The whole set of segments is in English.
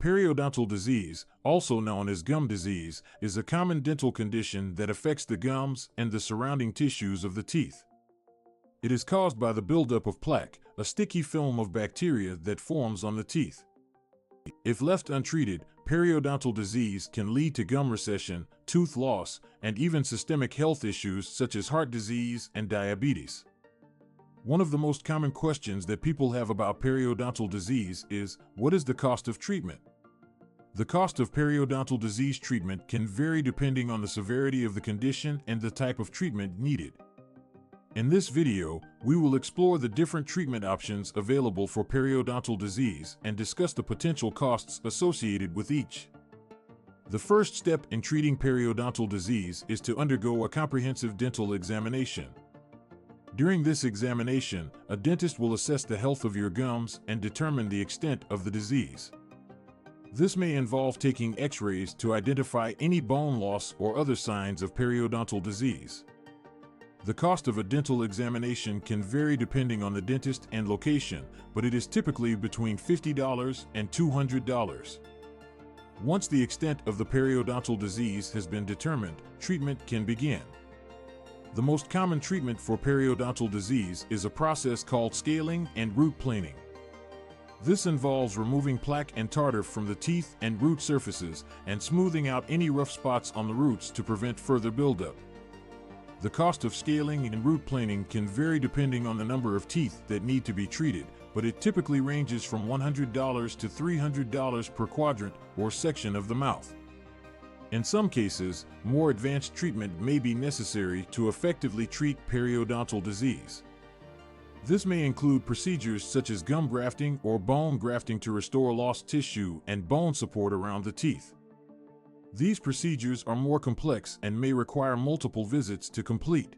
Periodontal disease, also known as gum disease, is a common dental condition that affects the gums and the surrounding tissues of the teeth. It is caused by the buildup of plaque, a sticky film of bacteria that forms on the teeth. If left untreated, periodontal disease can lead to gum recession, tooth loss, and even systemic health issues such as heart disease and diabetes. One of the most common questions that people have about periodontal disease is, what is the cost of treatment? The cost of periodontal disease treatment can vary depending on the severity of the condition and the type of treatment needed. In this video, we will explore the different treatment options available for periodontal disease and discuss the potential costs associated with each. The first step in treating periodontal disease is to undergo a comprehensive dental examination. During this examination, a dentist will assess the health of your gums and determine the extent of the disease. This may involve taking X-rays to identify any bone loss or other signs of periodontal disease. The cost of a dental examination can vary depending on the dentist and location, but it is typically between $50 and $200. Once the extent of the periodontal disease has been determined, treatment can begin. The most common treatment for periodontal disease is a process called scaling and root planing. This involves removing plaque and tartar from the teeth and root surfaces and smoothing out any rough spots on the roots to prevent further buildup. The cost of scaling and root planing can vary depending on the number of teeth that need to be treated, but it typically ranges from $100 to $300 per quadrant or section of the mouth. In some cases, more advanced treatment may be necessary to effectively treat periodontal disease. This may include procedures such as gum grafting or bone grafting to restore lost tissue and bone support around the teeth. These procedures are more complex and may require multiple visits to complete.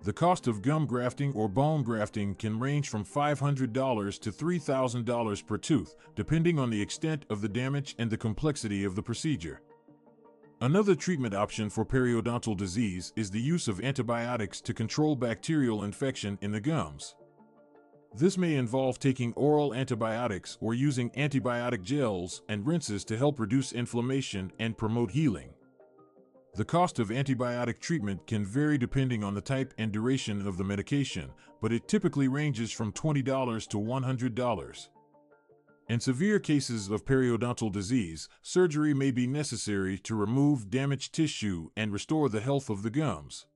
The cost of gum grafting or bone grafting can range from $500 to $3,000 per tooth, depending on the extent of the damage and the complexity of the procedure. Another treatment option for periodontal disease is the use of antibiotics to control bacterial infection in the gums. This may involve taking oral antibiotics or using antibiotic gels and rinses to help reduce inflammation and promote healing. The cost of antibiotic treatment can vary depending on the type and duration of the medication, but it typically ranges from $20 to $100. In severe cases of periodontal disease, surgery may be necessary to remove damaged tissue and restore the health of the gums.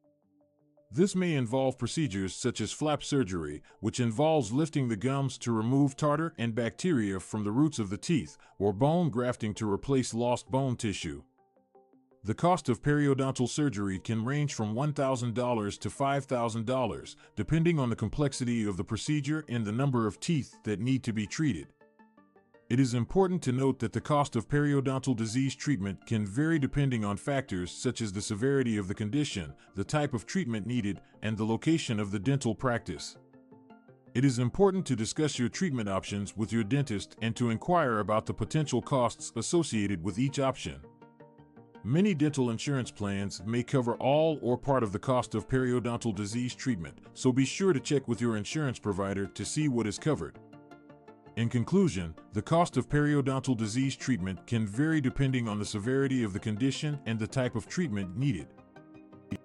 This may involve procedures such as flap surgery, which involves lifting the gums to remove tartar and bacteria from the roots of the teeth, or bone grafting to replace lost bone tissue. The cost of periodontal surgery can range from $1,000 to $5,000, depending on the complexity of the procedure and the number of teeth that need to be treated. It is important to note that the cost of periodontal disease treatment can vary depending on factors such as the severity of the condition, the type of treatment needed, and the location of the dental practice. It is important to discuss your treatment options with your dentist and to inquire about the potential costs associated with each option. Many dental insurance plans may cover all or part of the cost of periodontal disease treatment, so be sure to check with your insurance provider to see what is covered. In conclusion, the cost of periodontal disease treatment can vary depending on the severity of the condition and the type of treatment needed.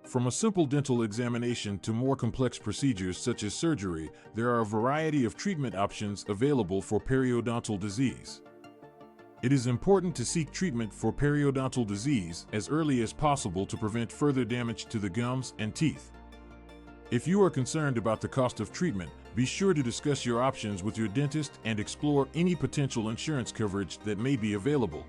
From a simple dental examination to more complex procedures such as surgery, there are a variety of treatment options available for periodontal disease. It is important to seek treatment for periodontal disease as early as possible to prevent further damage to the gums and teeth. If you are concerned about the cost of treatment, be sure to discuss your options with your dentist and explore any potential insurance coverage that may be available.